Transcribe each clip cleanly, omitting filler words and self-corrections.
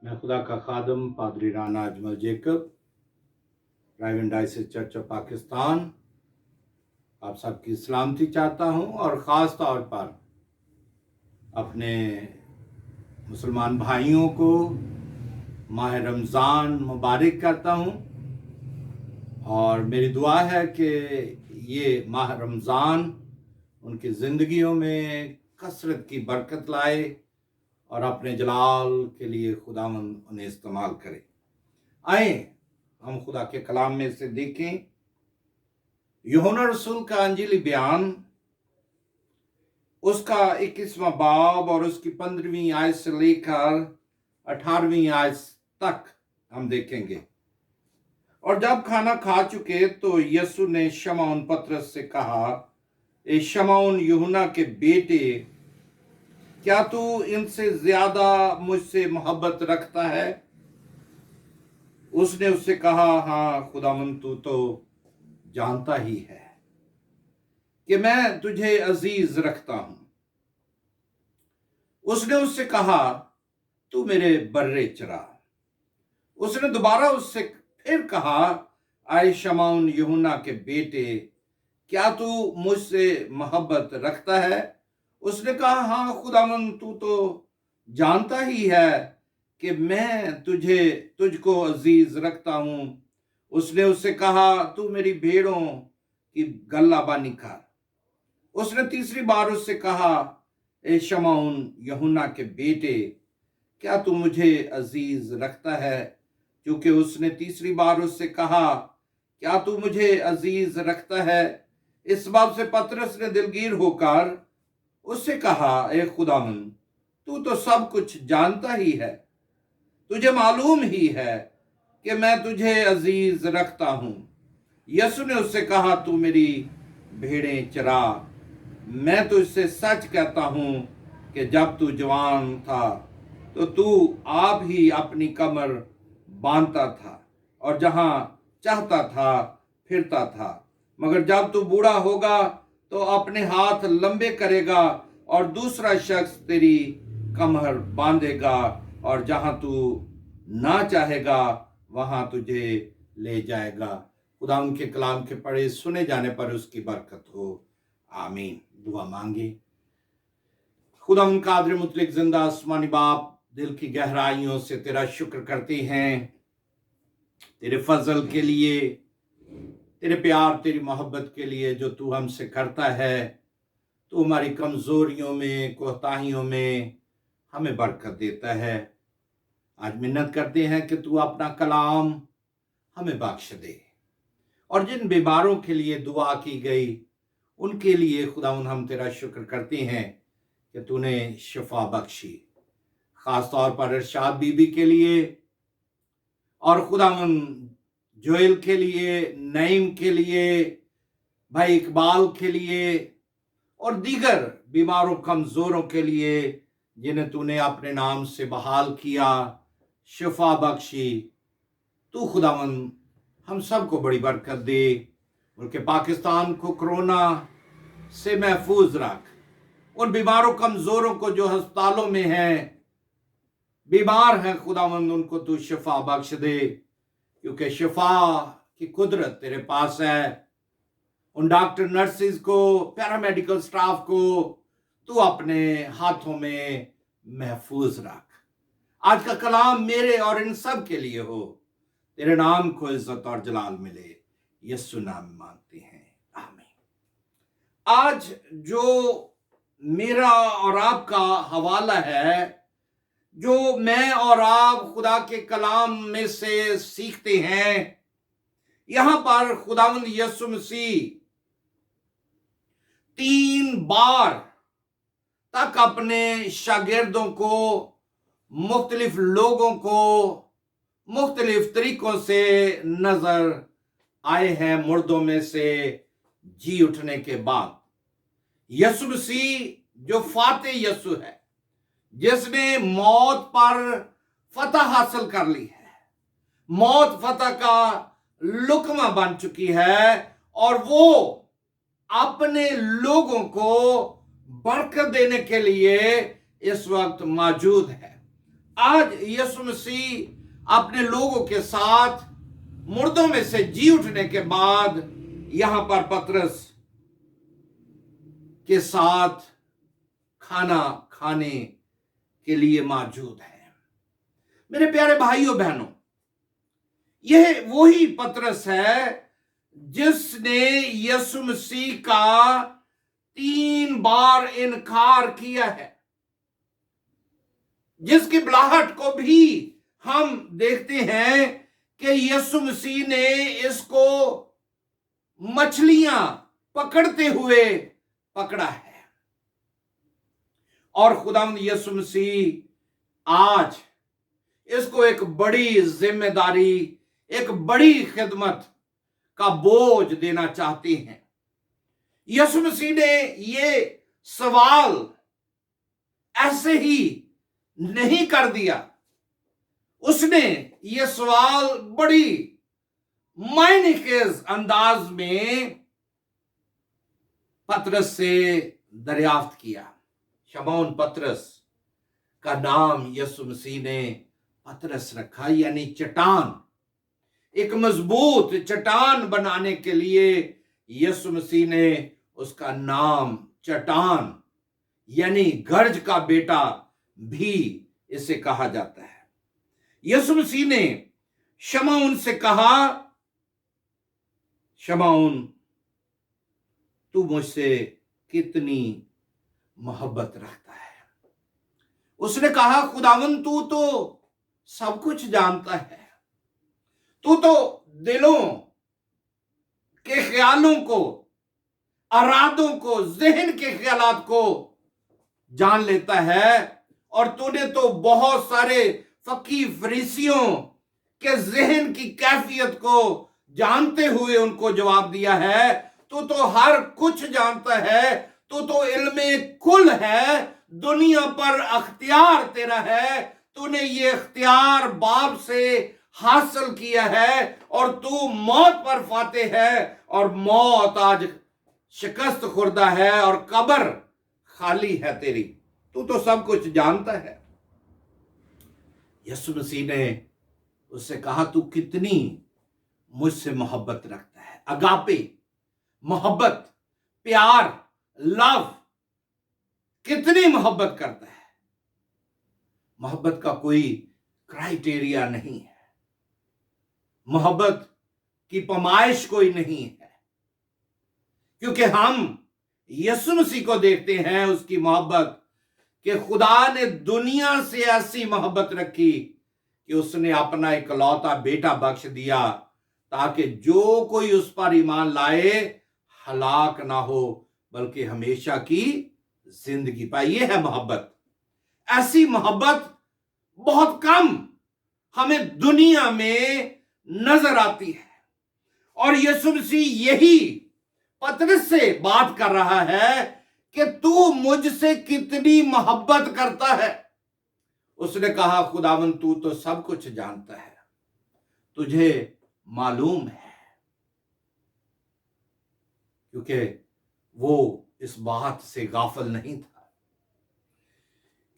मैं खुदा का खादम पादरी Rana Ajmal Jacob, driving diocese church of Pakistan, आप सबकी सलामती चाहता हूं और ख़ास तौर पर अपने मुसलमान भाइयों को माह रमज़ान मुबारक करता हूं। और मेरी दुआ है कि ये माह रमज़ान उनकी ज़िंदगियों में कसरत की बरकत लाए और अपने जलाल के लिए खुदावंद उन्हें इस्तेमाल करे। आए हम खुदा के कलाम में से देखें यूहन्ना रसूल का अंजीली बयान, उसका 21वां बाब और उसकी 15वीं आयत से लेकर 18वीं आयत तक हम देखेंगे। और जब खाना खा चुके तो यीशु ने शमौन पतरस से कहा, ए शमौन यूहन्ना के बेटे, क्या तू इनसे ज्यादा मुझसे मोहब्बत रखता है? उसने उससे कहा, हाँ खुदावंद, तू तो जानता ही है कि मैं तुझे अजीज रखता हूं। उसने उससे कहा, तू मेरे बर्रे चरा। उसने दोबारा उससे फिर कहा, आए शमौन यूहन्ना के बेटे, क्या तू मुझसे मोहब्बत रखता है? उसने कहा, हाँ खुदावंद, तू तो जानता ही है कि मैं तुझको अजीज रखता हूं। उसने उससे कहा, तू मेरी भेड़ों की गल्लाबानी कर। उसने तीसरी बार उससे कहा, ए शमौन यूहन्ना के बेटे, क्या तू मुझे अजीज रखता है? क्योंकि उसने तीसरी बार उससे कहा, क्या तू मुझे अजीज रखता है, इस बात से पतरस ने दिलगीर होकर उससे कहा, ए खुदावंद, तू तो सब कुछ जानता ही है, तुझे मालूम ही है कि मैं तुझे अजीज रखता हूं। यीशु ने उससे कहा, तू मेरी भेड़ें चरा। मैं तुझसे सच कहता हूं कि जब तू जवान था तो तू आप ही अपनी कमर बांधता था और जहां चाहता था फिरता था, मगर जब तू बूढ़ा होगा तो अपने हाथ लंबे करेगा और दूसरा शख्स तेरी कमर बांधेगा और जहां तू ना चाहेगा वहां तुझे ले जाएगा। खुदा उनके कलाम के पढ़े सुने जाने पर उसकी बरकत हो, आमीन। दुआ मांगे। खुदा उनका कादिर मुतलिक जिंदा आसमानी बाप, दिल की गहराइयों से तेरा शुक्र करते हैं, तेरे फजल के लिए, तेरे प्यार, तेरी मोहब्बत के लिए जो तू हमसे करता है। तू हमारी कमजोरियों में, कोताहियों में हमें बरकत देता है। आज मिन्नत करते हैं कि तू अपना कलाम हमें बख्श दे और जिन बीमारों के लिए दुआ की गई उनके लिए खुदावन हम तेरा शुक्र करते हैं कि तूने शिफा बख्शी, खास तौर पर इरशाद बीबी के लिए और खुदावन जोएल के लिए, नईम के लिए, भाई इकबाल के लिए और दीगर बीमारों कमजोरों के लिए जिन्हें तूने अपने नाम से बहाल किया, शिफा बख्शी। तू खुदावन हम सबको बड़ी बरकत दे। बल्कि पाकिस्तान को कोरोना से महफूज रख। उन बीमारों कमजोरों को जो अस्पतालों में हैं, बीमार हैं, खुदावंद उनको तू शिफा बख्श दे, क्योंकि शिफा की कुदरत तेरे पास है। उन डॉक्टर, नर्सिस को, पैरामेडिकल स्टाफ को तू अपने हाथों में महफूज रख। आज का कलाम मेरे और इन सब के लिए हो, तेरे नाम को इज्जत और जलाल मिले, यीशु नाम मांगते हैं, आमीन। आज जो मेरा और आपका हवाला है, जो मैं और आप खुदा के कलाम में से सीखते हैं, यहां पर खुदावंद यीशु मसीह 3 बार तक अपने शागिर्दों को, मुख्तलिफ लोगों को मुख्तलिफ तरीकों से नजर आए हैं। मुर्दों में से जी उठने के बाद यीशु मसीह जो फाते यीशु है, जिसने मौत पर फतह हासिल कर ली है, मौत फतह का लुकमा बन चुकी है और वो अपने लोगों को बरकत देने के लिए इस वक्त मौजूद है। आज यीशु मसीह अपने लोगों के साथ मुर्दों में से जी उठने के बाद यहां पर पतरस के साथ खाना खाने के लिए मौजूद है। मेरे प्यारे भाइयों बहनों, यह वही पतरस है जिसने यीशु मसीह का 3 बार इनकार किया है, जिसकी बुलाहट को भी हम देखते हैं कि यीशु मसीह ने इसको मछलियां पकड़ते हुए पकड़ा है। और खुदावंद यीशु मसीह आज इसको एक बड़ी जिम्मेदारी, एक बड़ी खिदमत का बोझ देना चाहते हैं। यीशु मसीह ने ये सवाल ऐसे ही नहीं कर दिया, उसने ये सवाल बड़ी मायनेखेज अंदाज में पतरस से दरियाफ्त किया। शमौन पतरस का नाम यीशु मसीह ने पतरस रखा, यानी चट्टान। एक मजबूत चट्टान बनाने के लिए यीशु मसीह ने उसका नाम चट्टान यानी गर्ज का बेटा भी इसे कहा जाता है। यीशु मसीह ने शमौन से कहा, शमौन तू मुझसे कितनी मोहब्बत रखता है। उसने कहा, खुदावन तू तो सब कुछ जानता है, तू तो दिलों के ख्यालों को, अरादों को, जहन के ख्यालात को जान लेता है, और तूने तो बहुत सारे फकी फरीसियों के जहन की कैफियत को जानते हुए उनको जवाब दिया है। तू तो हर कुछ जानता है, तू तो इल्मे कुल है, दुनिया पर अख्तियार तेरा है, तूने ये अख्तियार बाप से हासिल किया है, और तू मौत पर फाते है, और मौत आज शिकस्त खुर्दा है, और कब्र खाली है तेरी। तू तो सब कुछ जानता है। यीशु मसीह ने उससे कहा, तू कितनी मुझसे मोहब्बत रखता है। अगापे, मोहब्बत, प्यार, लव, कितनी मोहब्बत करता है। मोहब्बत का कोई क्राइटेरिया नहीं है, मोहब्बत की पैमाइश कोई नहीं है, क्योंकि हम यीशु मसीह को देखते हैं उसकी मोहब्बत कि खुदा ने दुनिया से ऐसी मोहब्बत रखी कि उसने अपना इकलौता बेटा बख्श दिया, ताकि जो कोई उस पर ईमान लाए हलाक ना हो, बल्कि हमेशा की जिंदगी पाए। ये है मोहब्बत। ऐसी मोहब्बत बहुत कम हमें दुनिया में नजर आती है, और यीशु मसीह यही पतरस से बात कर रहा है कि तू मुझसे कितनी मोहब्बत करता है। उसने कहा, खुदावन तू तो सब कुछ जानता है, तुझे मालूम है, क्योंकि वो इस बात से गाफिल नहीं था,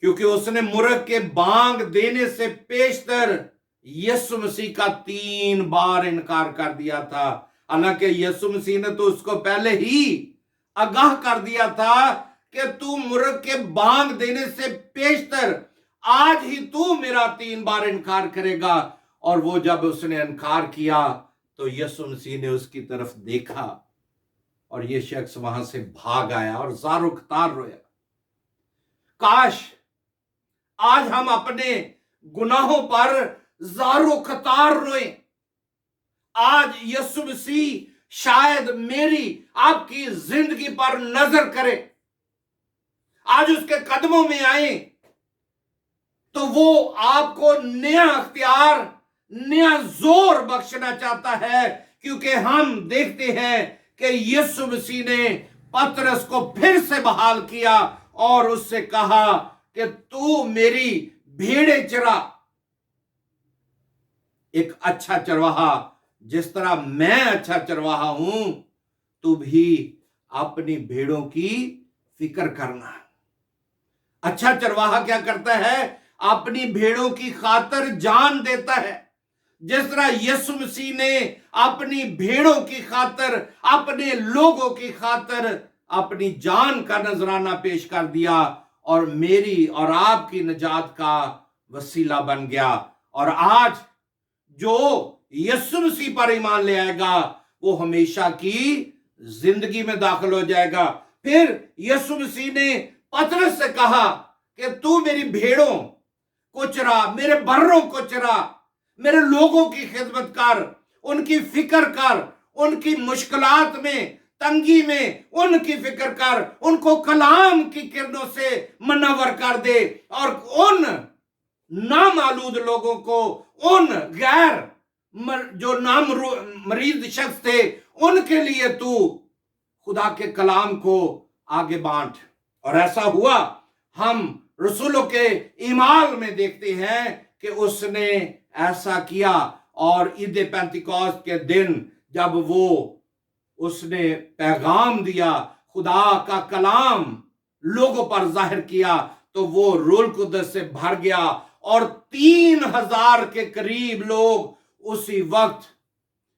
क्योंकि उसने मुर्ग के बांग देने से पेशतर यीशु मसीह का 3 बार इनकार कर दिया था। हालांकि यीशु मसीह ने तो उसको पहले ही आगाह कर दिया था कि तू मुर्ग के बांग देने से पेशतर आज ही तू मेरा 3 बार इनकार करेगा। और वो जब उसने इनकार किया तो यीशु मसीह ने उसकी तरफ देखा, और ये शख्स वहां से भाग आया और ज़ारो ख़तार रोया। काश आज हम अपने गुनाहों पर ज़ारो ख़तार रोएं। आज यीशु मसीह शायद मेरी आपकी जिंदगी पर नजर करे, आज उसके कदमों में आए, तो वो आपको नया अख्तियार, नया जोर बख्शना चाहता है, क्योंकि हम देखते हैं कि यीशु मसीह ने पतरस को फिर से बहाल किया और उससे कहा कि तू मेरी भेड़ें चरा। एक अच्छा चरवाहा, जिस तरह मैं अच्छा चरवाहा हूं, तू भी अपनी भेड़ों की फिक्र करना। अच्छा चरवाहा क्या करता है? اپنی بھیڑوں کی خاطر جان دیتا ہے، جس طرح یسوع مسیح نے اپنی بھیڑوں کی خاطر، اپنے لوگوں کی خاطر اپنی جان کا نذرانہ پیش کر دیا اور میری اور آپ کی نجات کا وسیلہ بن گیا۔ اور آج جو یسوع مسیح پر ایمان لے آئے گا وہ ہمیشہ کی زندگی میں داخل ہو جائے گا۔ پھر یسوع مسیح نے پطرس سے کہا کہ تو میری بھیڑوں کو چرا، میرے بروں کو چرا، میرے لوگوں کی خدمت کر، ان کی فکر کر، ان کی مشکلات میں، تنگی میں ان کی فکر کر، ان کو کلام کی کرنوں سے منور کر دے، اور ان نامعلوم لوگوں کو، ان غیر جو مریض شخص تھے، ان کے لیے تو خدا کے کلام کو آگے بانٹ۔ اور ایسا ہوا، ہم رسولوں کے اعمال میں دیکھتے ہیں کہ اس نے ایسا کیا، اور عید پینتیکوست کے دن جب اس نے پیغام دیا، خدا کا کلام لوگوں پر ظاہر کیا، تو وہ روح القدس سے بھر گیا، اور 3000 کے قریب لوگ اسی وقت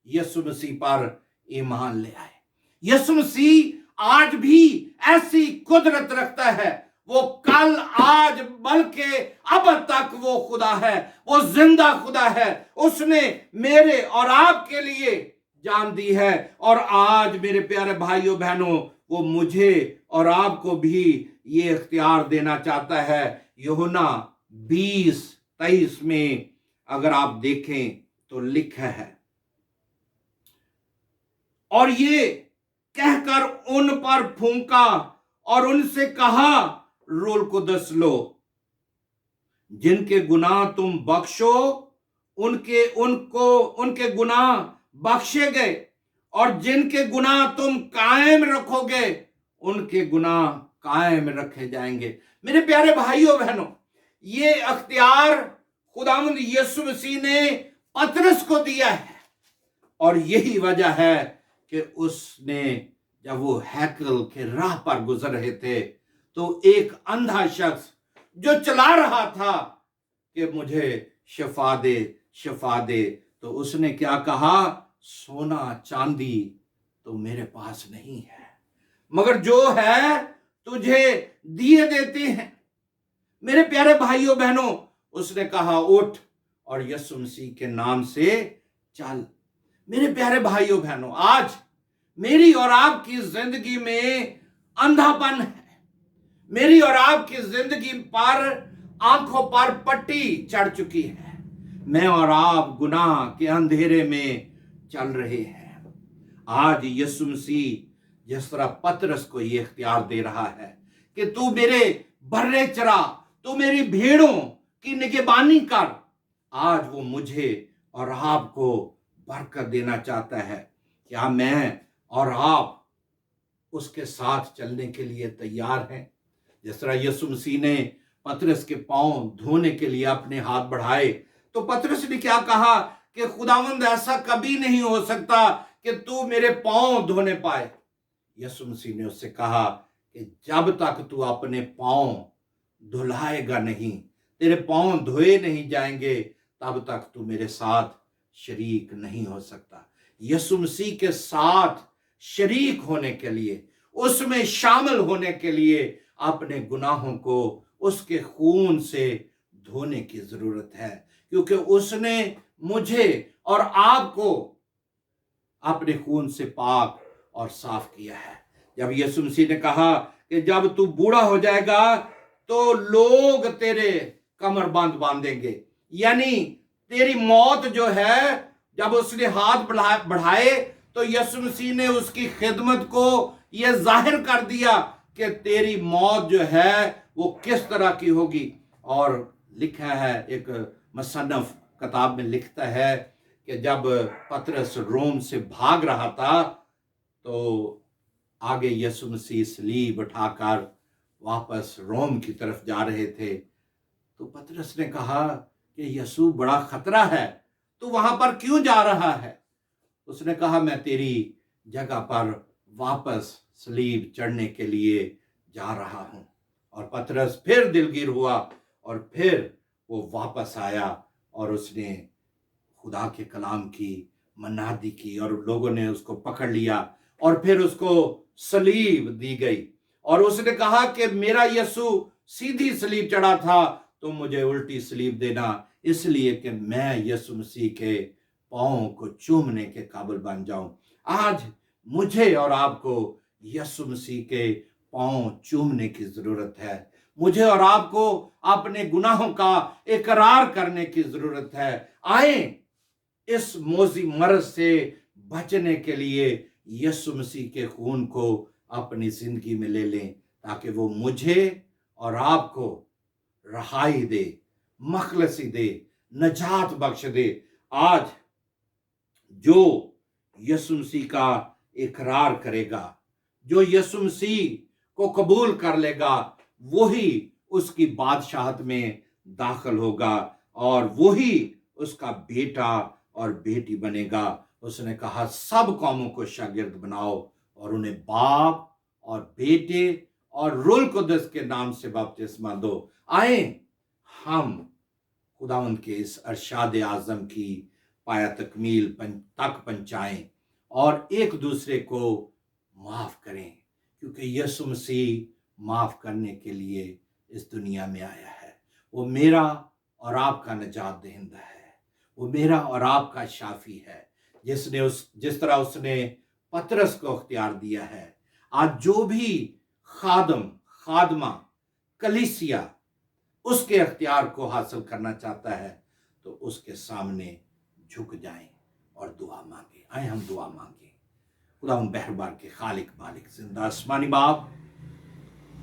یسوع مسیح پر ایمان لے آئے۔ یسوع مسیح آج بھی ایسی قدرت رکھتا ہے، وہ کل، آج، بلکہ اب تک وہ خدا ہے، وہ زندہ خدا ہے۔ اس نے میرے اور آپ کے لیے جان دی ہے، اور آج میرے پیارے بھائیوں بہنوں وہ مجھے اور آپ کو بھی یہ اختیار دینا چاہتا ہے۔ یوحنا 20:23 میں اگر آپ دیکھیں تو لکھا ہے، اور یہ کہہ کر ان پر پھونکا اور ان سے کہا، روح القدس لو، جن کے گناہ تم بخشو ان کے گناہ بخشے گئے، اور جن کے گناہ تم قائم رکھو گے ان کے گناہ قائم رکھے جائیں گے۔ میرے پیارے بھائیوں بہنوں، یہ اختیار خداوند یسوع مسیح نے پطرس کو دیا ہے، اور یہی وجہ ہے کہ اس نے جب وہ ہیکل کے راہ پر گزر رہے تھے تو ایک اندھا شخص جو چلا رہا تھا کہ مجھے شفا دے، شفا دے، تو اس نے کیا کہا؟ سونا چاندی تو میرے پاس نہیں ہے، مگر جو ہے تجھے دیے دیتے ہیں۔ میرے پیارے بھائیوں بہنوں، اس نے کہا اٹھ اور یسوع مسیح کے نام سے چل۔ میرے پیارے بھائیوں بہنوں، آج میری اور آپ کی زندگی میں اندھا پن ہے، میری اور آپ کی زندگی پر آنکھوں پر پٹی چڑھ چکی ہے، میں اور آپ گناہ کے اندھیرے میں چل رہے ہیں۔ آج یسوع مسیح جس طرح پطرس کو یہ اختیار دے رہا ہے کہ تو میرے برے چرا، تو میری بھیڑوں کی نگہبانی کر، آج وہ مجھے اور آپ کو برکت دینا چاہتا ہے۔ کیا میں اور آپ اس کے ساتھ چلنے کے لیے تیار ہیں؟ جس طرح یسوع مسیح نے پطرس کے پاؤں دھونے کے لیے اپنے ہاتھ بڑھائے، تو پطرس نے کیا کہا کہ خداوند ایسا کبھی نہیں ہو سکتا کہ تو میرے پاؤں دھونے پائے۔ یسوع مسیح نے اس سے کہا کہ جب تک تو اپنے پاؤں دھلائے گا نہیں، تیرے پاؤں دھوئے نہیں جائیں گے، تب تک تو میرے ساتھ شریک نہیں ہو سکتا۔ یسوع مسیح کے ساتھ شریک ہونے کے لیے، اس میں شامل ہونے کے لیے اپنے گناہوں کو اس کے خون سے دھونے کی ضرورت ہے، کیونکہ اس نے مجھے اور آپ کو اپنے خون سے پاک اور صاف کیا ہے۔ جب یسوع مسیح نے کہا کہ جب تو بوڑھا ہو جائے گا تو لوگ تیرے کمر بند باندھیں گے، یعنی تیری موت جو ہے، جب اس نے ہاتھ بڑھائے تو یسوع مسیح نے اس کی خدمت کو یہ ظاہر کر دیا کہ تیری موت جو ہے وہ کس طرح کی ہوگی۔ اور لکھا ہے، ایک مصنف کتاب میں لکھتا ہے کہ جب پطرس روم سے بھاگ رہا تھا تو آگے یسوع مسیح صلیب اٹھا کر واپس روم کی طرف جا رہے تھے، تو پطرس نے کہا کہ یسوع بڑا خطرہ ہے، تو وہاں پر کیوں جا رہا ہے؟ اس نے کہا میں تیری جگہ پر واپس صلیب چڑھنے کے لیے جا رہا ہوں۔ اور پطرس پھر دلگیر ہوا اور پھر वो वापस आया और उसने खुदा के कलाम की मनादी की और लोगों ने उसको पकड़ लिया और फिर उसको सलीब दी गई और उसने कहा कि मेरा यीशु सीधी सलीब चढ़ा था, तो मुझे उल्टी सलीब देना, इसलिए कि मैं यीशु मसीह के पांव को चूमने के काबिल बन जाऊं। आज मुझे और आपको यीशु मसीह के पांव चूमने की जरूरत है। मुझे और आपको अपने गुनाहों का इकरार करने की जरूरत है। आए इस मोजी मर्ज से बचने के लिए यीशु मसीह के खून को अपनी जिंदगी में ले लें, ताकि वो मुझे और आपको रहाई दे, मखलसी दे, नजात बख्श दे। आज जो यीशु मसीह का इकरार करेगा, जो यीशु मसीह को कबूल कर लेगा, वही उसकी बादशाहत में दाखिल होगा और वही उसका बेटा और बेटी बनेगा। उसने कहा सब कौमों को शागिर्द बनाओ और उन्हें बाप और बेटे और रूह कुदस के नाम से बपतिस्मा दो। आए हम खुदावंद के इस अरशाद आजम की पाया तकमील तक पहुंचाएं और एक दूसरे को माफ करें, क्योंकि यीशु मसीह माफ करने के लिए इस दुनिया में आया है। वो मेरा और आपका निजात दहिंदा है, वो मेरा और आपका शाफी है, जिस तरह उसने पतरस को अख्तियार दिया है। आज जो भी खादमा कलीसिया उसके अख्तियार को हासिल करना चाहता है, तो उसके सामने झुक जाएं और दुआ मांगे। आए हम दुआ मांगे। खुदा बहरबार के खालिक मालिक जिंदा आसमानी बाप,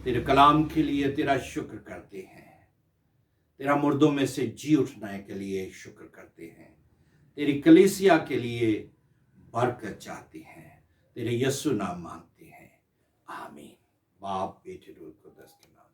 तेरे कलाम के लिए तेरा शुक्र करते हैं, तेरा मुर्दों में से जी उठने के लिए शुक्र करते हैं, तेरी कलीसिया के लिए बरकत चाहते हैं, तेरे यीशु नाम मांगते हैं, आमीन। बाप बेटे रूह कुदस के नाम।